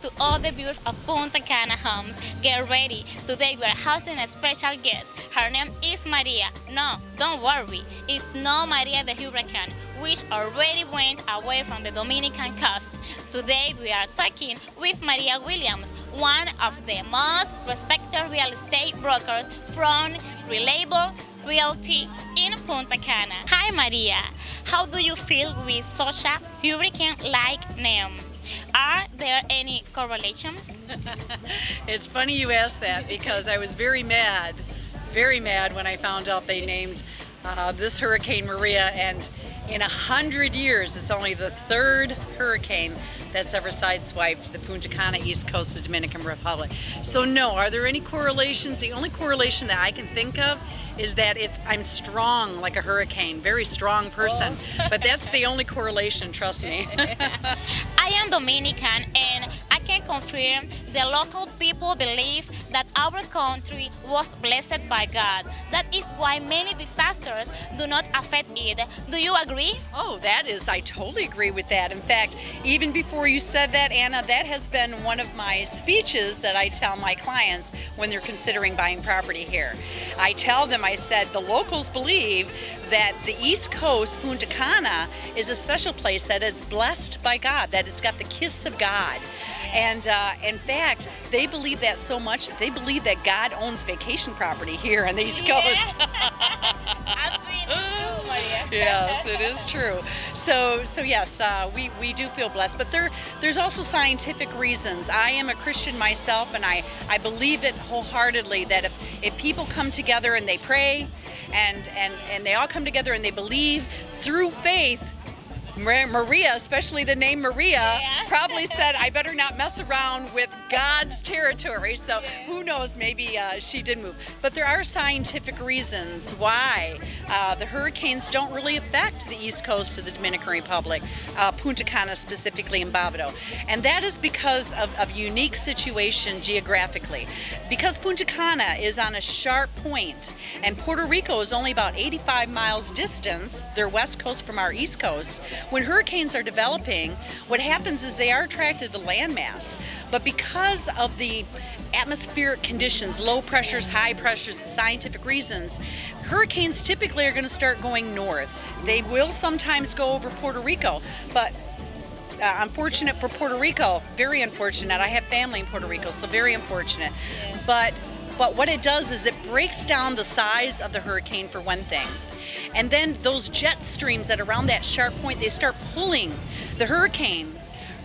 to all the viewers of Punta Cana homes. Get ready. Today we are hosting a special guest. Her name is Maria. No, don't worry. It's not Maria the hurricane, which already went away from the Dominican coast. Today we are talking with Maria Williams, one of the most respected real estate brokers from reliable Realty in Punta Cana. Hi Maria, how do you feel with such a hurricane-like name? Are there any correlations? It's funny you asked that because I was very mad when I found out they named this Hurricane Maria, and in 100 years it's only the third hurricane that's ever sideswiped the Punta Cana east coast of the Dominican Republic. So no, are there any correlations? The only correlation that I can think of is that I'm strong like a hurricane, very strong person, but that's the only correlation, trust me. I am Dominican and I can confirm the local people believe that our country was blessed by God. That is why many disasters do not affect it. Do you agree? Oh, I totally agree with that. In fact, even before you said that, Anna, that has been one of my speeches that I tell my clients when they're considering buying property here. I tell them, I said, the locals believe that the East Coast, Punta Cana, is a special place that is blessed by God, that it's got the kiss of God. And in fact, they believe that so much, they believe that God owns vacation property here on the East Coast. Yes, it is true. So yes, we do feel blessed, but there's also scientific reasons. I am a Christian myself, and I believe it wholeheartedly that if people come together and they pray and they all come together and they believe through faith, Maria, especially the name Maria, probably said, I better not mess around with God's territory. So who knows, maybe she did move. But there are scientific reasons why the hurricanes don't really affect the east coast of the Dominican Republic, Punta Cana specifically in Bávaro. And that is because of a unique situation geographically. Because Punta Cana is on a sharp point and Puerto Rico is only about 85 miles distance, their west coast from our east coast. When hurricanes are developing, what happens is they are attracted to landmass, but because of the atmospheric conditions, low pressures, high pressures, scientific reasons, hurricanes typically are going to start going north. They will sometimes go over Puerto Rico, but unfortunate for Puerto Rico, very unfortunate. I have family in Puerto Rico, so very unfortunate. But what it does is it breaks down the size of the hurricane for one thing. And then those jet streams that are around that sharp point, they start pulling the hurricane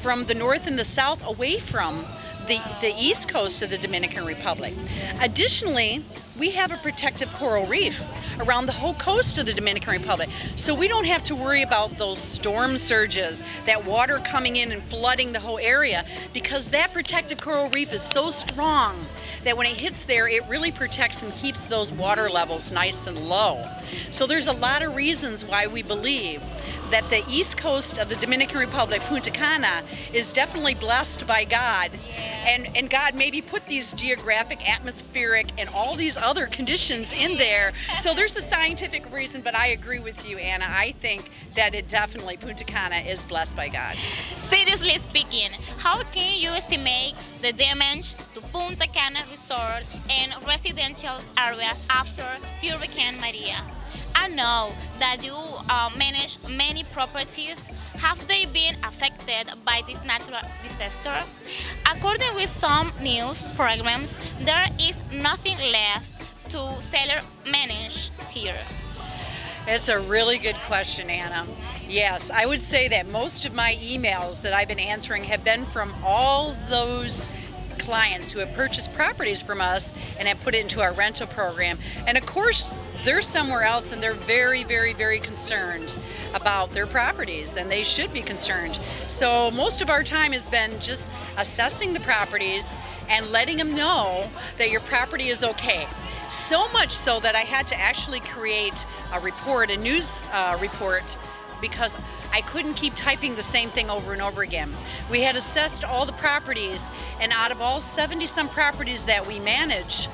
from the north and the south away from the east coast of the Dominican Republic. Additionally, we have a protective coral reef around the whole coast of the Dominican Republic. So we don't have to worry about those storm surges, that water coming in and flooding the whole area, because that protective coral reef is so strong that when it hits there, it really protects and keeps those water levels nice and low. So there's a lot of reasons why we believe that the east coast of the Dominican Republic, Punta Cana, is definitely blessed by God. And God maybe put these geographic, atmospheric, and all these other conditions in there. So there's a scientific reason, but I agree with you, Anna. I think that it definitely, Punta Cana is blessed by God. Seriously speaking, how can you estimate the damage to Punta Cana resort and residential areas after Hurricane Maria? I know that you manage many properties. Have they been affected by this natural disaster? According with some news programs, there is nothing left to seller manage here. It's a really good question, Anna. Yes, I would say that most of my emails that I've been answering have been from all those clients who have purchased properties from us and have put it into our rental program. And of course, they're somewhere else and they're very, very, very concerned about their properties, and they should be concerned. So most of our time has been just assessing the properties and letting them know that your property is okay. So much so that I had to actually create a report, a news report, because I couldn't keep typing the same thing over and over again. We had assessed all the properties, and out of all 70-some properties that we manage,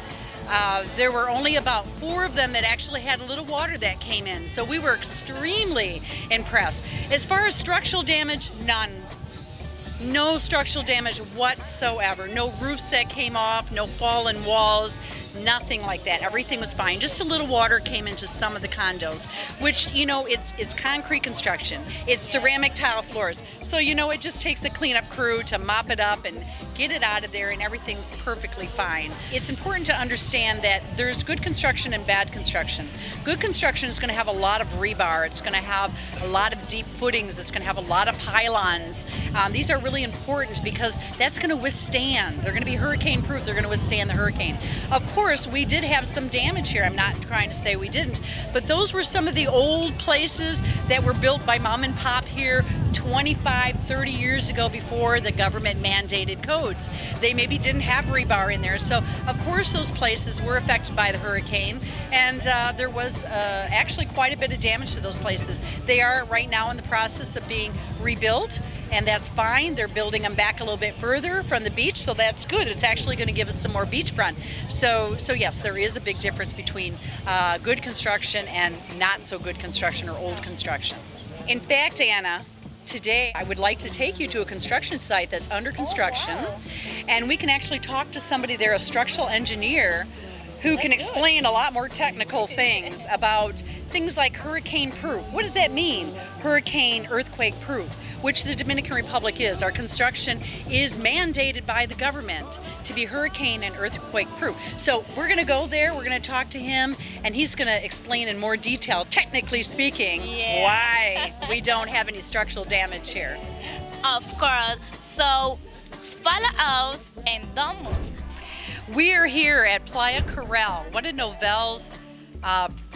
there were only about 4 of them that actually had a little water that came in. So we were extremely impressed. As far as structural damage, none. No structural damage whatsoever. No roofs that came off, no fallen walls, nothing like that. Everything was fine. Just a little water came into some of the condos, which, you know, it's concrete construction. It's ceramic tile floors. So, you know, it just takes a cleanup crew to mop it up and get it out of there, and everything's perfectly fine. It's important to understand that there's good construction and bad construction. Good construction is going to have a lot of rebar. It's going to have a lot of deep footings. It's going to have a lot of pylons. These are really important because that's going to withstand. They're going to be hurricane proof. They're going to withstand the hurricane. Of course, we did have some damage here. I'm not trying to say we didn't, but those were some of the old places that were built by mom and pop here 25, 30 years ago before the government mandated codes. They maybe didn't have rebar in there. So, of course, those places were affected by the hurricane, and there was actually quite a bit of damage to those places. They are right now in the process of being rebuilt, and that's fine. They're building them back a little bit further from the beach, so that's good. It's actually going to give us some more beachfront. So yes, there is a big difference between good construction and not so good construction or old construction. In fact, Anna, today I would like to take you to a construction site that's under construction, and we can actually talk to somebody there, a structural engineer, who can explain a lot more technical things about things like hurricane proof. What does that mean? Hurricane, earthquake proof, which the Dominican Republic is. Our construction is mandated by the government to be hurricane and earthquake proof. So we're gonna go there, we're gonna talk to him, and he's gonna explain in more detail, technically speaking, why we don't have any structural damage here. Of course. So follow us and don't move. We are here at Playa Corral, one of Novelle's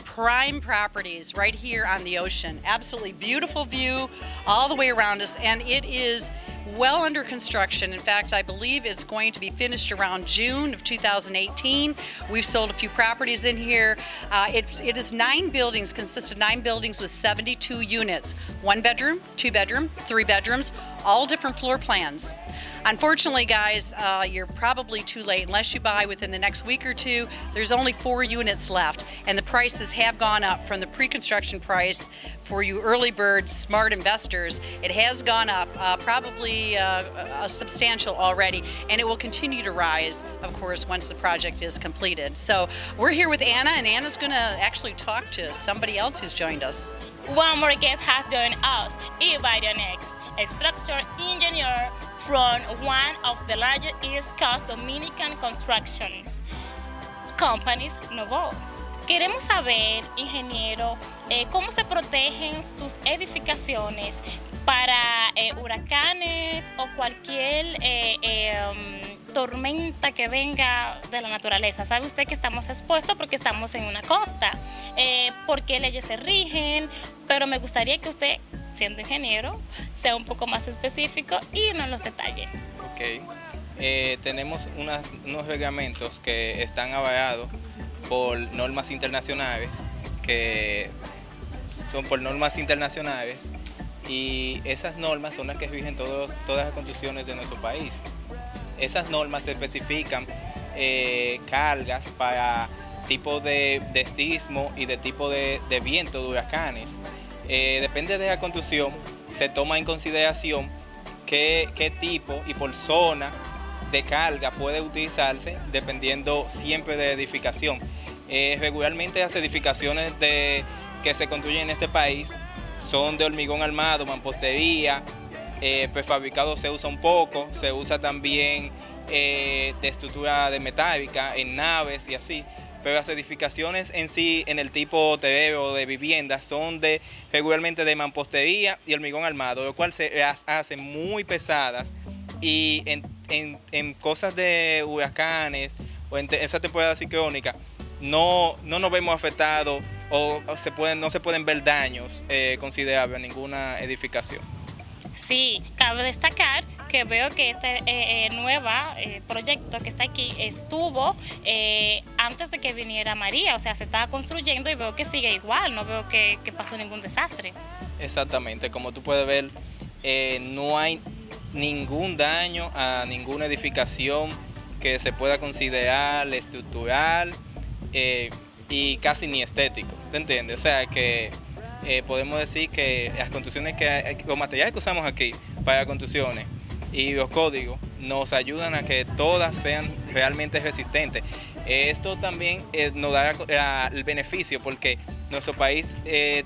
prime properties right here on the ocean. Absolutely beautiful view all the way around us, and it is well under construction. In fact, I believe it's going to be finished around June of 2018. We've sold a few properties in here. It is 9 buildings, consists of 9 buildings with 72 units. 1 bedroom, 2 bedroom, 3 bedrooms, all different floor plans. Unfortunately, guys, you're probably too late. Unless you buy within the next week or two, there's only 4 units left, and the prices have gone up from the pre-construction price for you early bird smart investors. It has gone up probably a substantial already, and it will continue to rise, of course, once the project is completed. So we're here with Anna, and Anna's going to actually talk to somebody else who's joined us. One more guest has joined us, Eva Next, a structural engineer from one of the largest East Coast Dominican construction companies, Novo. Queremos saber, ingeniero, cómo se protegen sus edificaciones para huracanes o cualquier tormenta que venga de la naturaleza. Sabe usted que estamos expuestos porque estamos en una costa. ¿Por qué leyes se rigen? Pero me gustaría que usted, siendo ingeniero, sea un poco más específico y nos los detalle. Ok. Tenemos unos reglamentos que están avalados por normas internacionales, que son por normas internacionales, y esas normas son las que rigen todas las construcciones de nuestro país. Esas normas especifican cargas para tipo de sismo y de tipo de viento, de huracanes. Depende de la construcción, se toma en consideración qué tipo y por zona de carga puede utilizarse dependiendo siempre de la edificación. Regularmente las edificaciones que se construyen en este país son de hormigón armado, mampostería, prefabricado se usa un poco, se usa también de estructura de metálica en naves y así, pero las edificaciones en sí, en el tipo hotelero o de vivienda, son regularmente de mampostería y hormigón armado, lo cual se las hace muy pesadas, y en cosas de huracanes o en esa temporada ciclónica no nos vemos afectados o no se pueden ver daños considerables en ninguna edificación. Sí, cabe destacar que veo que este nuevo proyecto que está aquí estuvo antes de que viniera María, o sea, se estaba construyendo y veo que sigue igual, no veo que pasó ningún desastre. Exactamente, como tú puedes ver, no hay ningún daño a ninguna edificación que se pueda considerar estructural y casi ni estético, ¿te entiendes? O sea que podemos decir que las construcciones los materiales que usamos aquí para las construcciones y los códigos nos ayudan a que todas sean realmente resistentes. Esto también nos da el beneficio porque nuestro país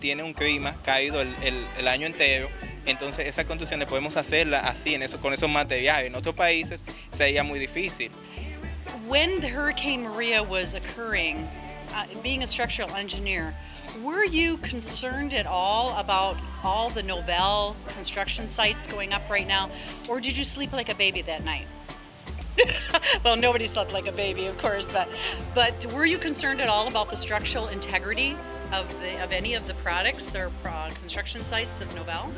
tiene un clima cálido el año entero, entonces esas construcciones podemos hacerlas así, con esos materiales. En otros países sería muy difícil. When the Hurricane Maria was occurring, being a structural engineer, were you concerned at all about all the Novell construction sites going up right now, or did you sleep like a baby that night? Well, nobody slept like a baby, of course, but were you concerned at all about the structural integrity of any of the products or construction sites of Novell?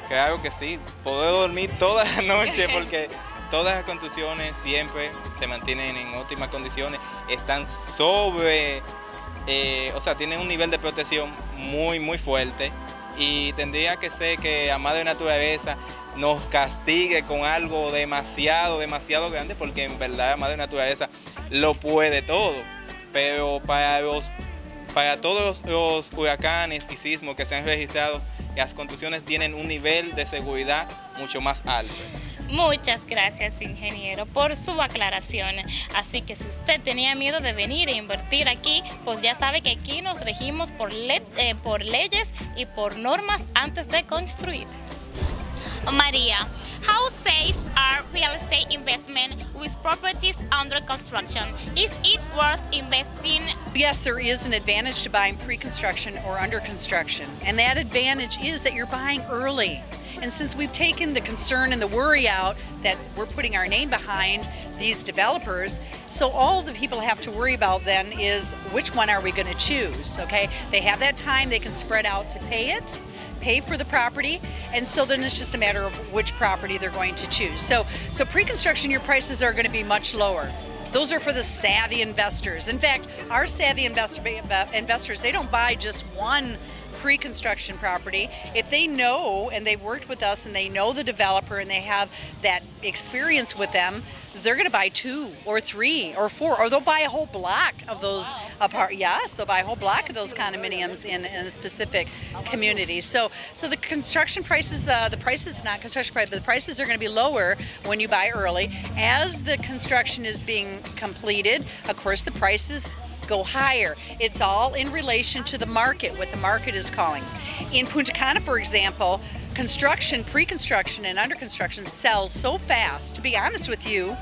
Claro que sí, puedo dormir toda la noche porque todas las construcciones siempre se mantienen en óptimas condiciones, están o sea, tienen un nivel de protección muy fuerte, y tendría que ser que la madre naturaleza nos castigue con algo demasiado grande, porque en verdad la madre naturaleza lo puede todo, pero para todos los huracanes y sismos que se han registrado, las construcciones tienen un nivel de seguridad mucho más alto. Muchas gracias, ingeniero, por su aclaración. Así que si usted tenía miedo de venir e invertir aquí, pues ya sabe que aquí nos regimos por leyes y por normas antes de construir. María, how safe are real estate investment with properties under construction? Is it worth investing? Yes, there is an advantage to buying pre-construction or under construction, and that advantage is that you're buying early. And since we've taken the concern and the worry out that we're putting our name behind these developers, so all the people have to worry about then is which one are we going to choose, okay? They have that time, they can spread out to pay for the property, and so then it's just a matter of which property they're going to choose. So pre-construction, your prices are going to be much lower. Those are for the savvy investors. In fact, our savvy investors, they don't buy just one pre-construction property. If they know and they've worked with us and they know the developer and they have that experience with them, they're going to buy 2 or 3 or 4, or they'll buy a whole block of those Yes, they'll buy a whole block of those condominiums in a specific community. So the construction prices, the prices not construction price, but the prices are going to be lower when you buy early. As the construction is being completed, of course, the prices go higher. It's all in relation to the market, what the market is calling. In Punta Cana, for example, construction, pre-construction, and under construction sells so fast. To be honest with you,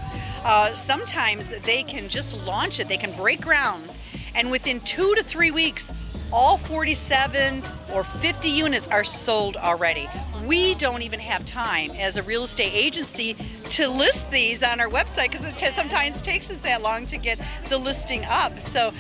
sometimes they can just launch it, they can break ground, and within 2 to 3 weeks, all 47 or 50 units are sold already. We don't even have time as a real estate agency to list these on our website because it sometimes takes us that long to get the listing up. So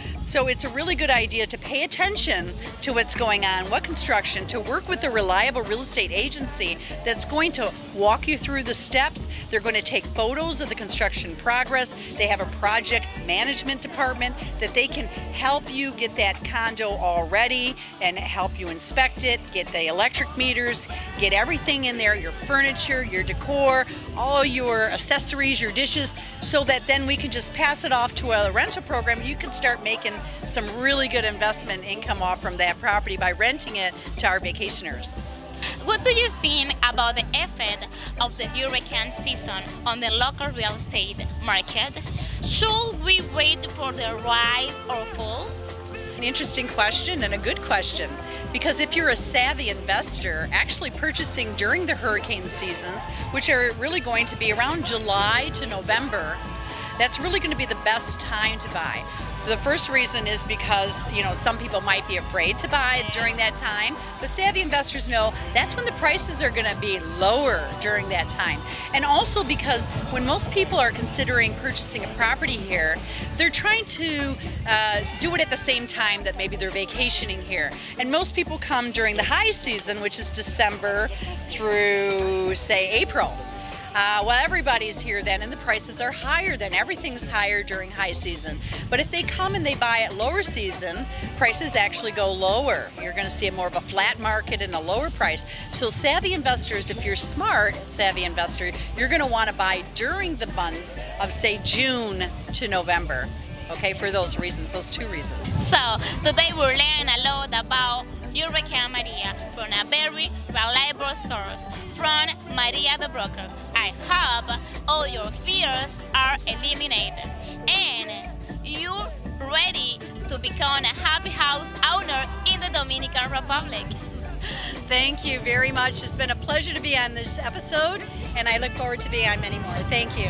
it's a really good idea to pay attention to what's going on, what construction, to work with a reliable real estate agency that's going to walk you through the steps. They're going to take photos of the construction progress. They have a project management department that they can help you get that condo all ready and help you inspect it, get the electric meters, get everything in there, your furniture, your decor, all your accessories, your dishes, so that then we can just pass it off to a rental program. You can start making some really good investment income off from that property by renting it to our vacationers. What do you think about the effect of the hurricane season on the local real estate market? Should we wait for the rise or fall? An interesting question and a good question, because if you're a savvy investor, actually purchasing during the hurricane seasons, which are really going to be around July to November, that's really going to be the best time to buy. The first reason is because, some people might be afraid to buy during that time, but savvy investors know that's when the prices are going to be lower during that time. And also because when most people are considering purchasing a property here, they're trying to do it at the same time that maybe they're vacationing here. And most people come during the high season, which is December through, say, April. Well, everybody's here then, and the prices are higher then. Everything's higher during high season. But if they come and they buy at lower season, prices actually go lower. You're going to see more of a flat market and a lower price. So savvy investors, if you're smart, savvy investor, you're going to want to buy during the months of, say, June to November. Okay, for those reasons, those 2 reasons. So today we learned a lot about Hurricane Maria from a very reliable source. from Maria the Broker. I hope all your fears are eliminated and you're ready to become a happy house owner in the Dominican Republic. Thank you very much. It's been a pleasure to be on this episode, and I look forward to being on many more. Thank you.